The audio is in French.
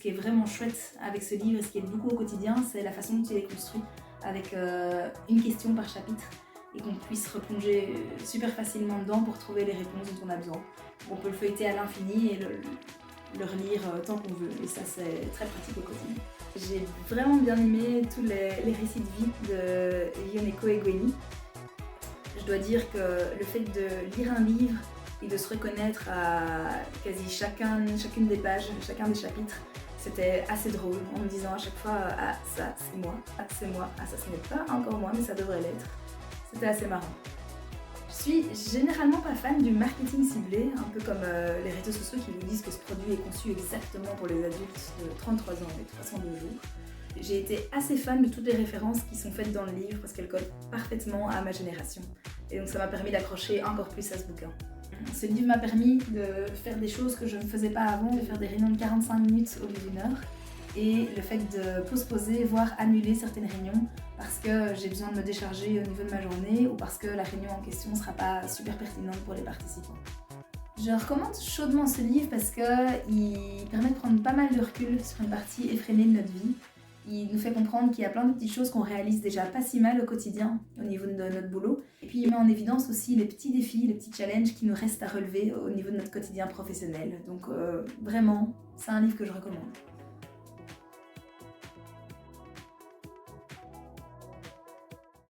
Ce qui est vraiment chouette avec ce livre et ce qui aide beaucoup au quotidien, c'est la façon dont il est construit, avec une question par chapitre et qu'on puisse replonger super facilement dedans pour trouver les réponses dont on a besoin. On peut le feuilleter à l'infini et le relire tant qu'on veut, et ça c'est très pratique au quotidien. J'ai vraiment bien aimé tous les récits de vie de Yoneko Egweni. Je dois dire que le fait de lire un livre et de se reconnaître à quasi chacune des pages, chacun des chapitres, c'était assez drôle, en me disant à chaque fois « Ah, ça c'est moi, ah c'est moi, ah ça ce n'est pas encore moi, mais ça devrait l'être ». C'était assez marrant. Je suis généralement pas fan du marketing ciblé, un peu comme les réseaux sociaux qui vous disent que ce produit est conçu exactement pour les adultes de 33 ans et 302 jours. J'ai été assez fan de toutes les références qui sont faites dans le livre parce qu'elles collent parfaitement à ma génération. Et donc ça m'a permis d'accrocher encore plus à ce bouquin. Ce livre m'a permis de faire des choses que je ne faisais pas avant, de faire des réunions de 45 minutes au lieu d'1 heure. Et le fait de postposer, voire annuler certaines réunions parce que j'ai besoin de me décharger au niveau de ma journée ou parce que la réunion en question ne sera pas super pertinente pour les participants. Je recommande chaudement ce livre parce qu'il permet de prendre pas mal de recul sur une partie effrénée de notre vie. Il nous fait comprendre qu'il y a plein de petites choses qu'on réalise déjà pas si mal au quotidien au niveau de notre boulot. Et puis il met en évidence aussi les petits défis, les petits challenges qui nous restent à relever au niveau de notre quotidien professionnel. Donc vraiment, c'est un livre que je recommande.